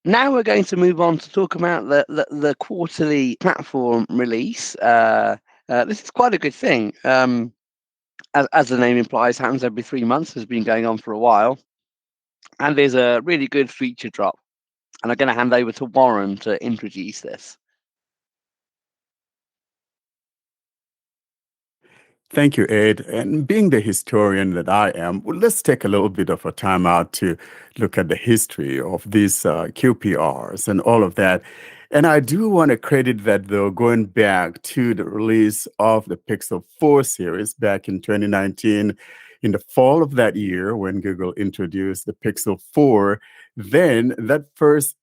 Now we're going to move on to talk about the quarterly platform release. This is quite a good thing. As the name implies, happens every 3 months, has been going on for a while, and there's a really good feature drop. And I'm going to hand over to Warren to introduce this. Thank you, Ed. And being the historian that I am, well, let's take a little bit of a time out to look at the history of these QPRs and all of that. And I do want to credit that, though, going back to the release of the Pixel 4 series back in 2019, in the fall of that year, when Google introduced the Pixel 4, then that first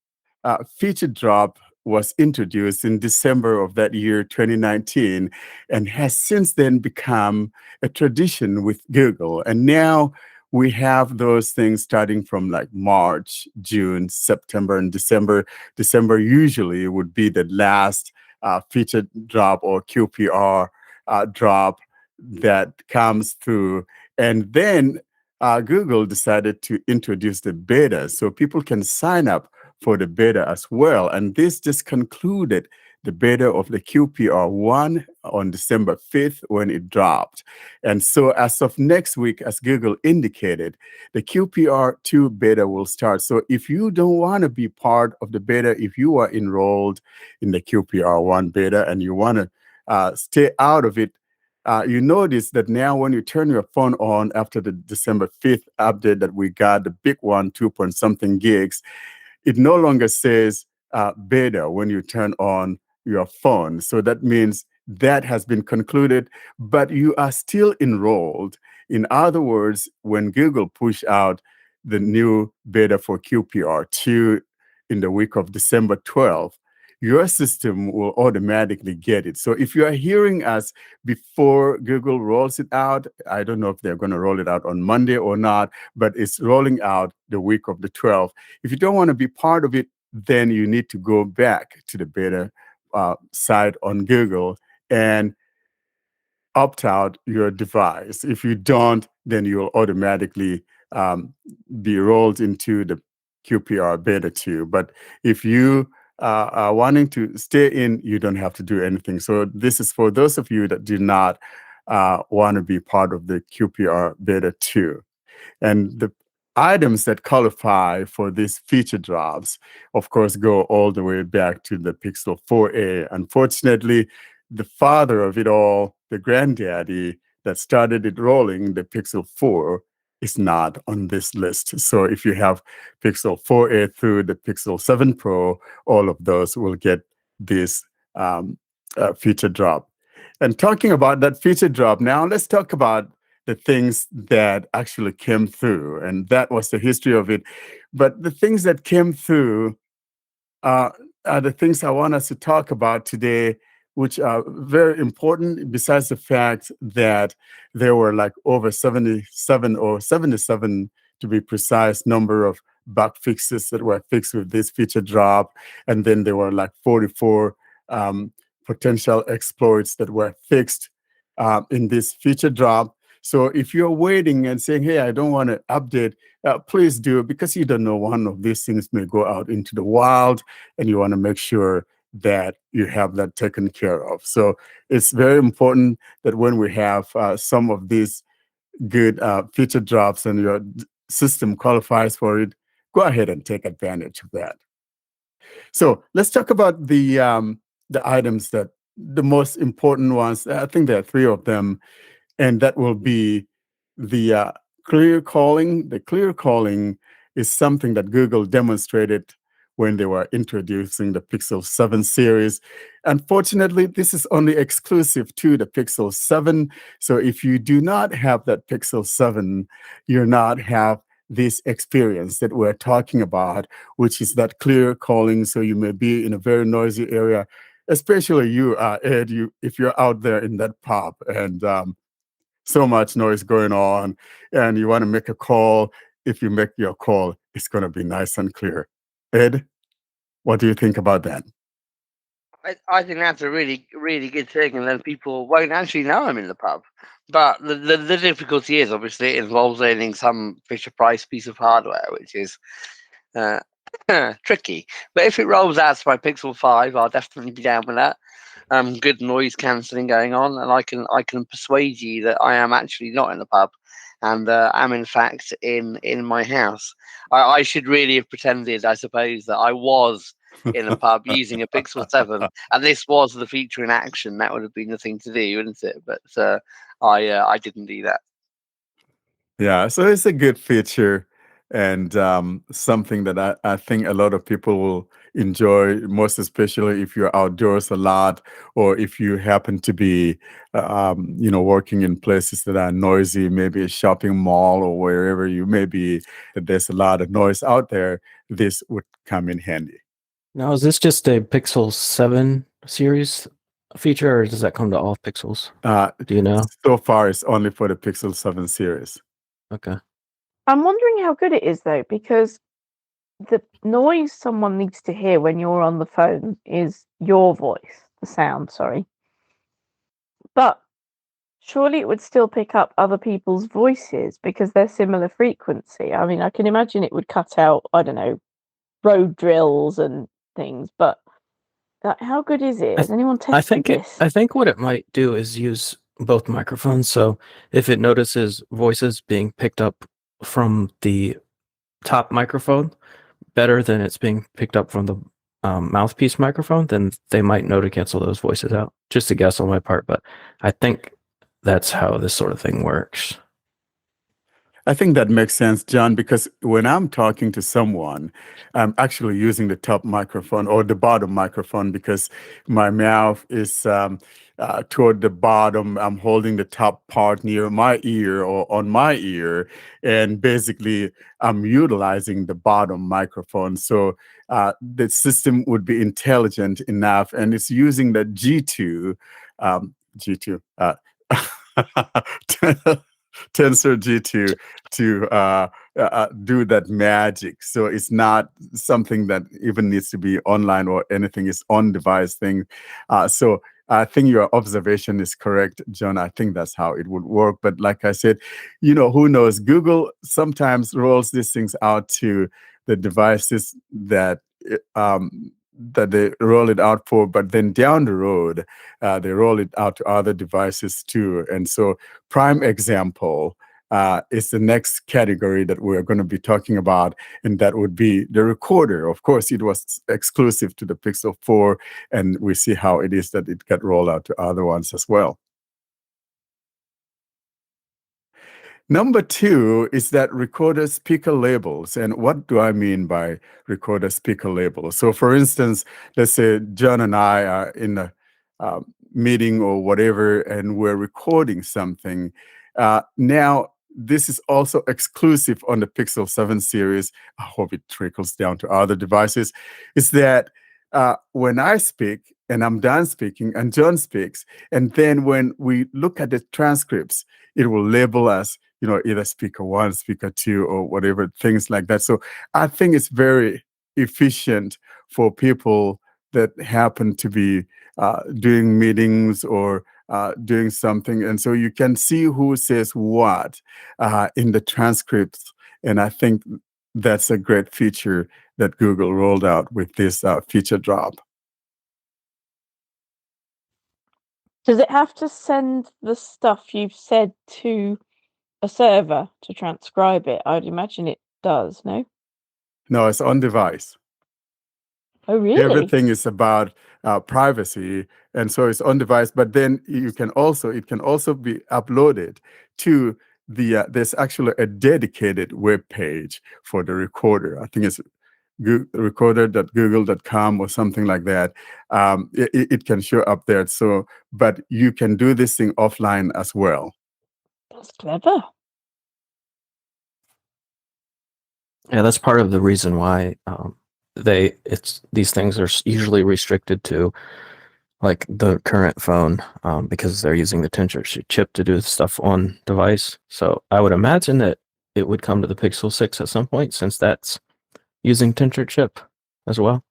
feature drop was introduced in December of that year, 2019, and has since then become a tradition with Google. And now we have those things starting from like March, June, September, and December. December usually would be the last feature drop or QPR drop that comes through. And then Google decided to introduce the beta so people can sign up for the beta as well. And this just concluded the beta of the QPR1 on December 5th when it dropped. And so as of next week, as Google indicated, the QPR2 beta will start. So if you don't want to be part of the beta, if you are enrolled in the QPR1 beta and you want to stay out of it, you notice that now when you turn your phone on after the December 5th update that we got, the big one, 2 point something gigs, it no longer says beta when you turn on your phone. So that means that has been concluded, but you are still enrolled. In other words, when Google push out the new beta for QPR2 in the week of December 12th, your system will automatically get it. So if you are hearing us before Google rolls it out, I don't know if they're going to roll it out on Monday or not, but it's rolling out the week of the 12th. If you don't want to be part of it, then you need to go back to the beta site on Google and opt out your device. If you don't, then you'll automatically be rolled into the QPR beta 2. But if you are wanting to stay in, you don't have to do anything. So this is for those of you that do not want to be part of the QPR beta 2. And the items that qualify for these feature drops, of course, go all the way back to the Pixel 4a. Unfortunately, the father of it all, the granddaddy that started it rolling, the Pixel 4, is not on this list. So if you have Pixel 4a through the Pixel 7 Pro, all of those will get this feature drop. And talking about that feature drop, now let's talk about the things that actually came through. And that was the history of it. But the things that came through are the things I want us to talk about today, which are very important, besides the fact that there were like over 77 or 77, to be precise, number of bug fixes that were fixed with this feature drop. And then there were like 44 potential exploits that were fixed in this feature drop. So if you're waiting and saying, hey, I don't want to update, please do, because you don't know one of these things may go out into the wild, and you want to make sure that you have that taken care of. So it's very important that when we have some of these good feature drops and your system qualifies for it, go ahead and take advantage of that. So let's talk about the items that the most important ones. I think there are three of them, and that will be the clear calling. The clear calling is something that Google demonstrated when they were introducing the Pixel 7 series. Unfortunately, this is only exclusive to the Pixel 7. So if you do not have that Pixel 7, you'll not have this experience that we're talking about, which is that clear calling. So you may be in a very noisy area, especially you, Ed, if you're out there in that pub and so much noise going on and you want to make a call. If you make your call, it's going to be nice and clear. Ed, what do you think about that? I think that's a really, really good thing, and then people won't actually know I'm in the pub. But the difficulty is obviously it involves owning some Fisher Price piece of hardware, which is Tricky. But if it rolls out to my Pixel 5, I'll definitely be down with that. Good noise cancelling going on, and I can persuade you that I am actually not in the pub, and am in fact in my house. I should really have pretended, I suppose, that I was in a pub using a Pixel 7, and this was the feature in action. That would have been the thing to do, wouldn't it? But I didn't do that. Yeah, so it's a good feature and something that I think a lot of people will enjoy, most especially if you're outdoors a lot or if you happen to be, working in places that are noisy, maybe a shopping mall or wherever you may be, that there's a lot of noise out there. This would come in handy. Now, is this just a Pixel 7 series feature, or does that come to all Pixels? Do you know? So far, it's only for the Pixel 7 series. Okay. I'm wondering how good it is though, because the noise someone needs to hear when you're on the phone is your voice, the sound, sorry. But surely it would still pick up other people's voices because they're similar frequency. I mean, I can imagine it would cut out, I don't know, road drills and things, but how good is it? Has anyone tested this? I think what it might do is use both microphones. So if it notices voices being picked up from the top microphone better than it's being picked up from the mouthpiece microphone, then they might know to cancel those voices out. Just a guess on my part, but I think that's how this sort of thing works. I think that makes sense, John, because when I'm talking to someone, I'm actually using the top microphone or the bottom microphone because my mouth is toward the bottom. I'm holding the top part near my ear or on my ear, and basically I'm utilizing the bottom microphone. So the system would be intelligent enough, and it's using the G2, G2. Tensor G2 to do that magic. So it's not something that even needs to be online or anything. It's on-device thing. So I think your observation is correct, John. I think that's how it would work. But like I said, who knows? Google sometimes rolls these things out to the devices that they roll it out for, but then down the road, they roll it out to other devices too. And so prime example is the next category that we're going to be talking about, and that would be the recorder. Of course, it was exclusive to the Pixel 4, and we see how it is that it got rolled out to other ones as well. Number 2 is that recorder speaker labels. And what do I mean by recorder speaker labels? So for instance, let's say John and I are in a meeting or whatever, and we're recording something. Now, this is also exclusive on the Pixel 7 series. I hope it trickles down to other devices. Is that when I speak and I'm done speaking and John speaks, and then when we look at the transcripts, it will label us, either speaker 1, speaker 2, or whatever, things like that. So I think it's very efficient for people that happen to be doing meetings or doing something. And so you can see who says what in the transcripts. And I think that's a great feature that Google rolled out with this feature drop. Does it have to send the stuff you've said to a server to transcribe it? I'd imagine it does, no? No, it's on device. Oh, really? Everything is about privacy, and so it's on device. But then it can also be uploaded to there's actually a dedicated web page for the recorder. I think it's recorder.google.com or something like that. It can show up there. So, but you can do this thing offline as well. That's clever. Yeah, that's part of the reason why these things are usually restricted to like the current phone because they're using the tensor chip to do stuff on device. So I would imagine that it would come to the Pixel 6 at some point, since that's using tensor chip as well.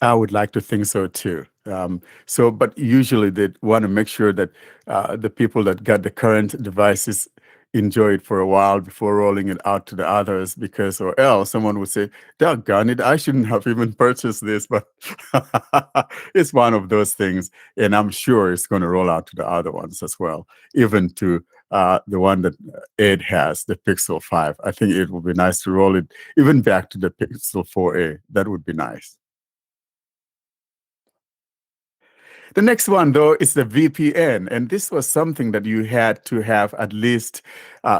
I would like to think so too. But usually they want to make sure that the people that got the current devices enjoy it for a while before rolling it out to the others, because or else someone would say, doggone it, I shouldn't have even purchased this. But it's one of those things, and I'm sure it's going to roll out to the other ones as well, even to the one that Ed has, the Pixel 5. I think it would be nice to roll it even back to the Pixel 4a. That would be nice. The next one, though, is the VPN. And this was something that you had to have at least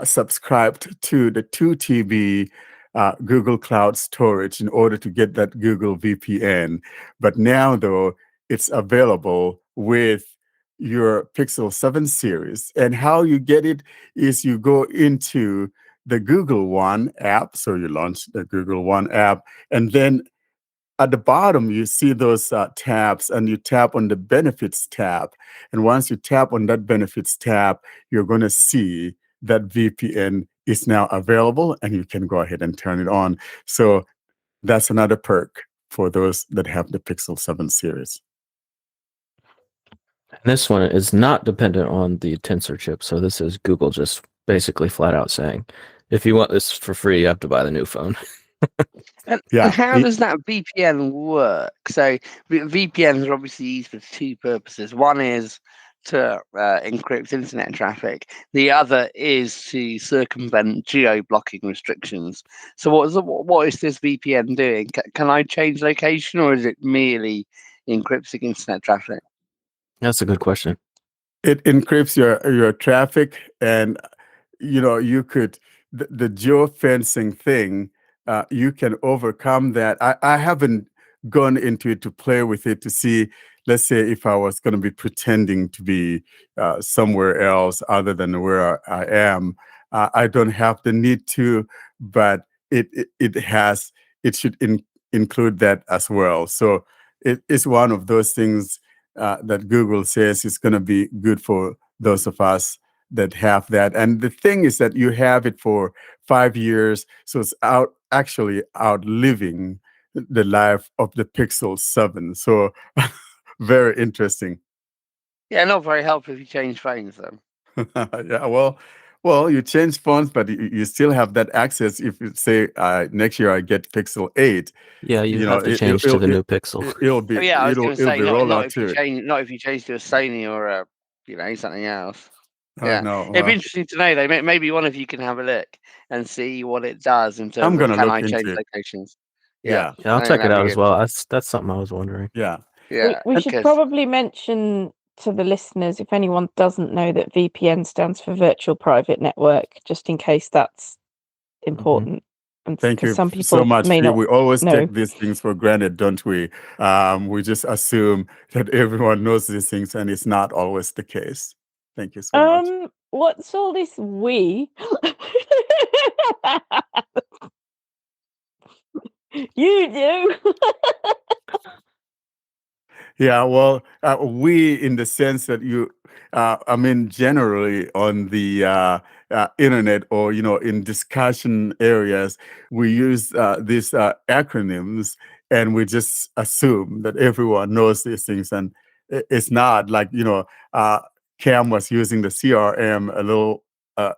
subscribed to the 2 TB Google Cloud storage in order to get that Google VPN. But now, though, it's available with your Pixel 7 series. And how you get it is you go into the Google One app. So you launch the Google One app, and then at the bottom, you see those tabs, and you tap on the Benefits tab. And once you tap on that Benefits tab, you're going to see that VPN is now available, and you can go ahead and turn it on. So that's another perk for those that have the Pixel 7 series. And this one is not dependent on the tensor chip. So this is Google just basically flat out saying, if you want this for free, you have to buy the new phone. And how does that VPN work? So VPNs are obviously used for 2 purposes. One is to encrypt internet traffic. The other is to circumvent geo-blocking restrictions. So what is this VPN doing? Can I change location, or is it merely encrypting internet traffic? That's a good question. It encrypts your traffic, and you could the geofencing thing. You can overcome that. I haven't gone into it to play with it to see, let's say, if I was going to be pretending to be somewhere else other than where I am. I don't have the need to, but it should include that as well. So it is one of those things that Google says is going to be good for those of us that have that. And the thing is that you have it for 5 years, so it's actually outliving the life of the Pixel 7. So very interesting. Yeah, not very helpful if you change phones, though. Yeah, well, you change phones, but you still have that access. If you say next year I get Pixel 8, yeah, you have to change to the new Pixel. It'll be I was going to say not if you change to a Sony or a something else. Yeah, no, it'd be interesting to know though. Maybe one of you can have a look and see what it does in terms of can I change locations. Yeah, I'll check it out as well. That's something I was wondering. Yeah. We should probably mention to the listeners, if anyone doesn't know, that VPN stands for Virtual Private Network, just in case that's important. And thank you some people so much. We always take these things for granted, don't we? We just assume that everyone knows these things, and it's not always the case. Thank you so much. What's all this we? You do. Yeah, well, we, in the sense that generally on the internet or, in discussion areas, we use these acronyms, and we just assume that everyone knows these things. And it's not like, Cam was using the CRM a little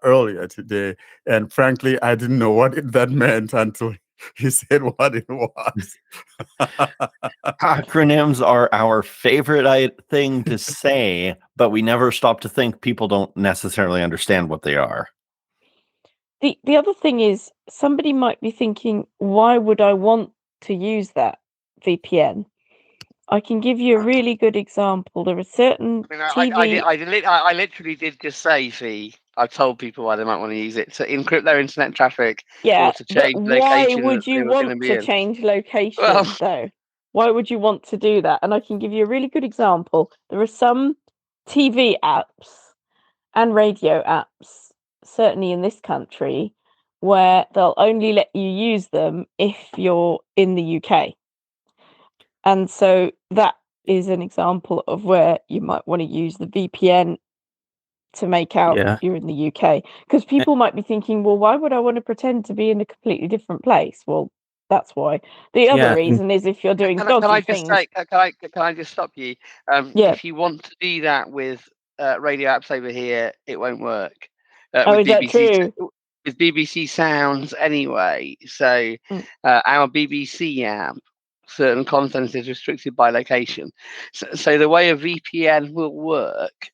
earlier today. And frankly, I didn't know what that meant until he said what it was. Acronyms are our favorite thing to say, but we never stop to think people don't necessarily understand what they are. The other thing is, somebody might be thinking, why would I want to use that VPN? I can give you a really good example. There are certain TV... I literally did just say, Fee, I've told people why they might want to use it to encrypt their internet traffic. Yeah, or to change but why would you want to in. change location, though? Why would you want to do that? And I can give you a really good example. There are some TV apps and radio apps, certainly in this country, where they'll only let you use them if you're in the UK. And so that is an example of where you might want to use the VPN to make out if you're in the UK. Because people might be thinking, well, why would I want to pretend to be in a completely different place? Well, that's why. The other reason is if you're doing dodgy things. Can I just stop you? If you want to do that with radio apps over here, it won't work. Oh, is that BBC true? with BBC Sounds anyway. So Mm. our BBC app, certain content is restricted by location. So the way a VPN will work,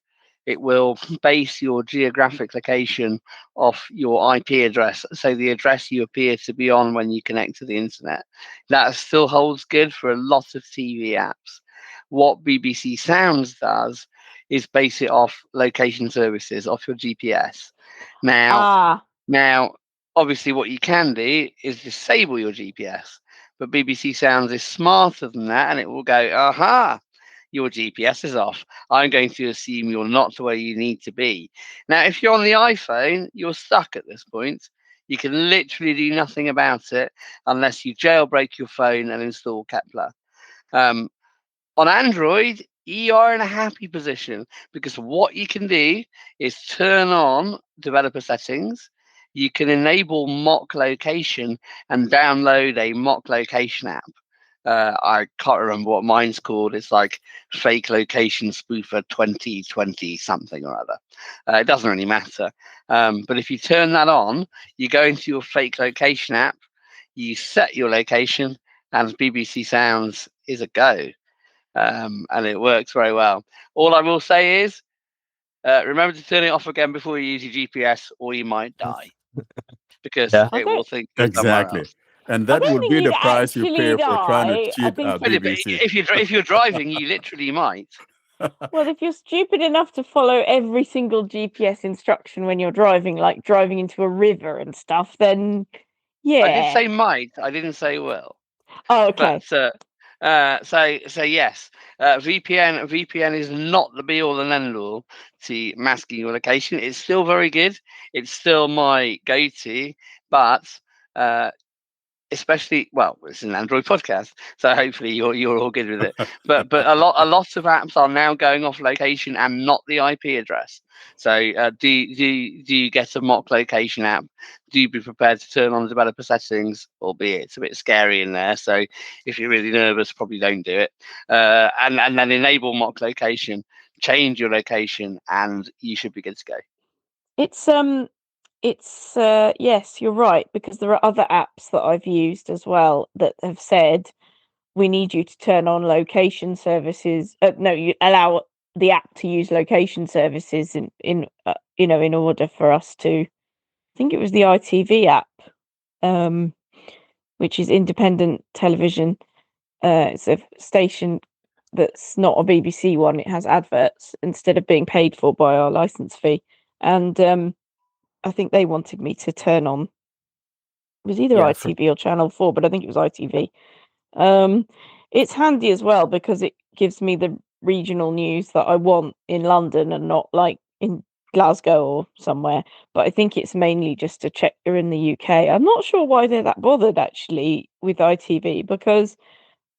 it will base your geographic location off your IP address. So the address you appear to be on when you connect to the internet. That still holds good for a lot of TV apps. What BBC Sounds does is base it off location services, off your GPS. Now, obviously, what you can do is disable your GPS, but BBC Sounds is smarter than that, and it will go, aha, your GPS is off. I'm going to assume you're not where you need to be. Now, if you're on the iPhone, you're stuck at this point. You can literally do nothing about it unless you jailbreak your phone and install Kepler. On Android, you are in a happy position because what you can do is turn on developer settings. You can enable mock location and download a mock location app. I can't remember what mine's called. It's like fake location spoofer 2020 something or other. It doesn't really matter. But if you turn that on, you go into your fake location app, you set your location, and BBC Sounds is a go. And it works very well. All I will say is, remember to turn it off again before you use your GPS, or you might die because Yeah. it will think you're somewhere Exactly. else. And I that don't would think be the you'd price you pay actually for trying to die. I cheat think But BBC. if you're driving, you literally might. Well, if you're stupid enough to follow every single GPS instruction when you're driving, like driving into a river and stuff, then yeah. I did say might. I didn't say will. Oh, okay. But so yes, VPN is not the be all and end all to masking your location. It's still very good. It's still my go-to, but especially, well, it's an Android podcast, so hopefully you're all good with it. But a lot of apps are now going off location and not the IP address. So do you get a mock location app? Do you be prepared to turn on developer settings, albeit it's a bit scary in there. So if you're really nervous, probably don't do it. And then enable mock location, change your location, and you should be good to go. It's yes, you're right, because there are other apps that I've used as well that have said we need you to turn on location services. No, you allow the app to use location services in in order for us to. I think it was the ITV app, which is independent television. It's a station that's not a BBC one. It has adverts instead of being paid for by our license fee, and I think they wanted me to turn on. It was either ITV or Channel 4, but I think it was ITV. It's handy as well because it gives me the regional news that I want in London and not like in Glasgow or somewhere. But I think it's mainly just to check you're in the UK. I'm not sure why they're that bothered actually with ITV because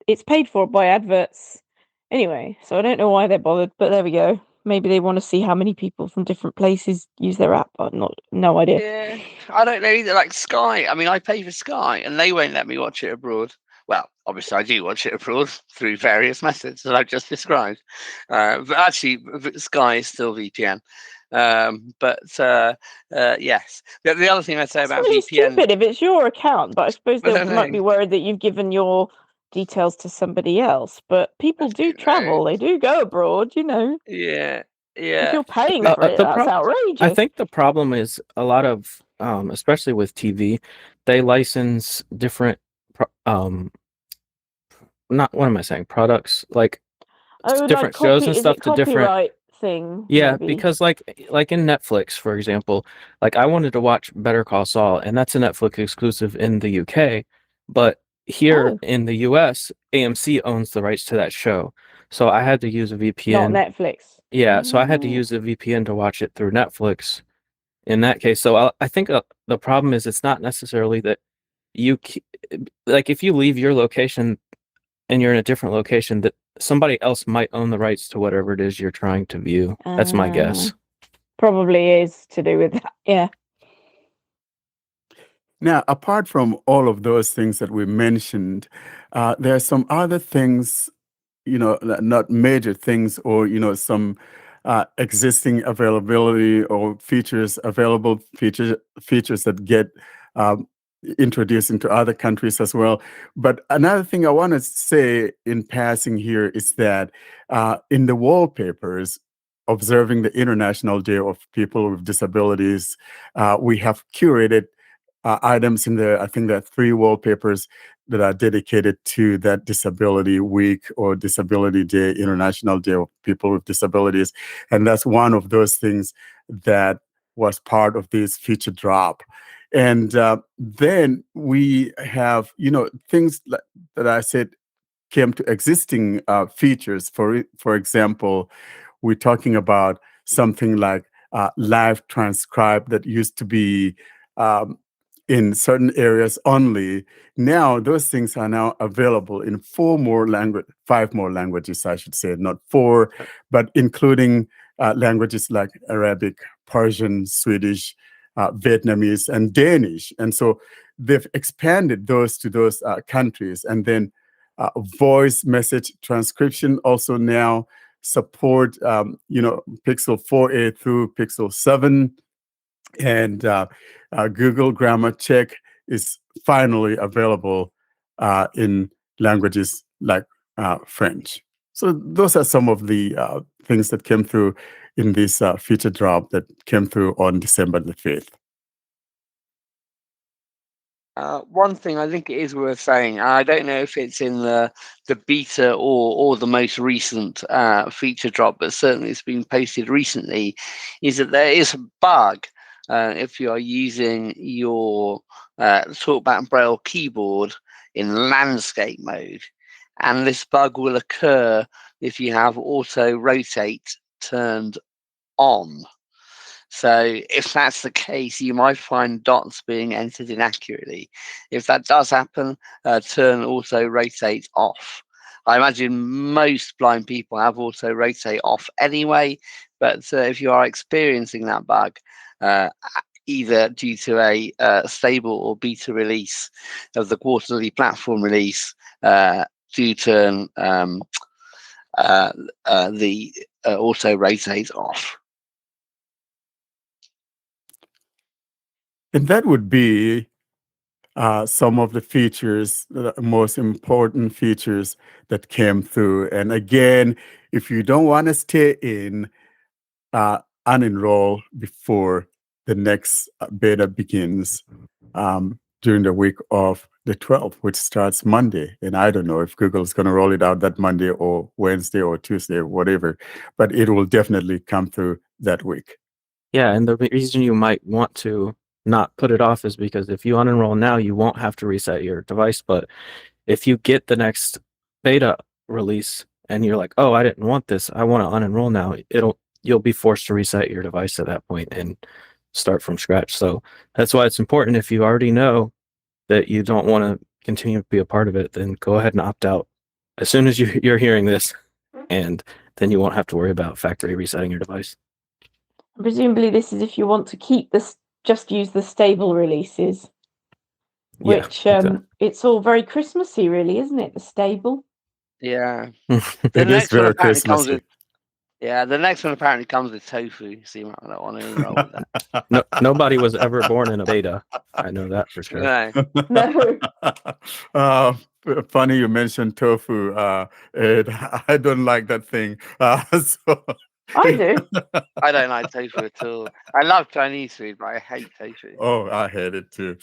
it's paid for by adverts anyway. So I don't know why they're bothered, but there we go. Maybe they want to see how many people from different places use their app. No idea. Yeah, I don't know either. Like Sky, I mean, I pay for Sky, and they won't let me watch it abroad. Well, obviously, I do watch it abroad through various methods that I've just described. But actually, Sky is still VPN. Yes, the other thing I'd say about really VPN. Stupid if it's your account, but I suppose I they don't might be know. worried that you've given your details to somebody else. But people do travel; they do go abroad. Yeah, If yeah. you're paying for it, that's outrageous. I think the problem is a lot of, especially with TV, they license different, not what am I saying? Products like different shows and stuff to different copyright thing. Yeah, maybe? because like in Netflix, for example, like I wanted to watch Better Call Saul, and that's a Netflix exclusive in the UK, but here in the US, AMC owns the rights to that show. So I had to use a VPN. Not Netflix. Yeah, so I had to use a VPN to watch it through Netflix in that case. So I think the problem is it's not necessarily that like if you leave your location and you're in a different location, that somebody else might own the rights to whatever it is you're trying to view. That's my guess. Probably is to do with that. Yeah. Now, apart from all of those things that we mentioned, there are some other things, not major things or, some existing availability or features that get um, introduced into other countries as well. But another thing I want to say in passing here is that in the wallpapers, observing the International Day of People with Disabilities, we have curated items in there. I think there are 3 wallpapers that are dedicated to that Disability Week or Disability Day, International Day of People with Disabilities. And that's one of those things that was part of this feature drop. And then we have, things that I said came to existing features. For example, we're talking about something like live transcribe that used to be um, in certain areas only. Now those things are now available in 5 more languages, I should say, not 4, but including languages like Arabic, Persian, Swedish, Vietnamese, and Danish. And so they've expanded those to those countries. And then voice message transcription also now support, Pixel 4a through Pixel 7. And Google Grammar Check is finally available in languages like French. So those are some of the things that came through in this feature drop that came through on December the 5th. One thing I think it is worth saying, I don't know if it's in the beta or the most recent feature drop, but certainly it's been posted recently, is that there is a bug if you are using your TalkBack Braille keyboard in landscape mode. And this bug will occur if you have auto rotate turned on. So if that's the case, you might find dots being entered inaccurately. If that does happen, turn auto rotate off. I imagine most blind people have auto rotate off anyway, but if you are experiencing that bug, either due to a stable or beta release of the Quarterly Platoorm Release, do turn the auto rotate off. And that would be some of the features, the most important features that came through. And again, if you don't want to stay in, unenroll before the next beta begins during the week of the 12th, which starts Monday. And I don't know if Google's going to roll it out that Monday or Wednesday or Tuesday or whatever, but it will definitely come through that week. Yeah, and the reason you might want to not put it off is because if you unenroll now, you won't have to reset your device. But if you get the next beta release and you're like, oh, I didn't want this, I want to unenroll now, you'll be forced to reset your device at that point and start from scratch. So that's why it's important, if you already know that you don't want to continue to be a part of it, then go ahead and opt out as soon as you're hearing this, and then you won't have to worry about factory resetting your device. Presumably this is if you want to keep this, just use the stable releases, which it's all very Christmassy, really, isn't it? The stable. Yeah. It is very Christmassy. The next one apparently comes with tofu, so you might not want to enroll with that. Nobody was ever born in a beta. I know that for sure. No. Funny you mentioned tofu, Ed. I don't like that thing. So I do. I don't like tofu at all. I love Chinese food, but I hate tofu. Oh, I hate it too.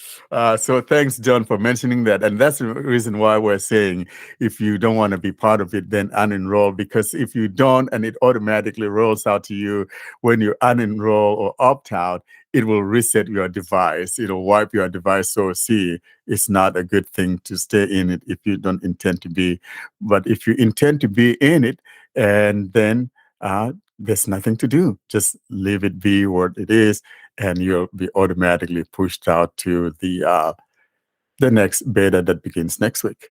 So thanks, John, for mentioning that. And that's the reason why we're saying if you don't want to be part of it, then unenroll. Because if you don't and it automatically rolls out to you when you unenroll or opt out, it will reset your device. It'll wipe your device. So see, it's not a good thing to stay in it if you don't intend to be. But if you intend to be in it, and then there's nothing to do. Just leave it be what it is, and you'll be automatically pushed out to the next beta that begins next week.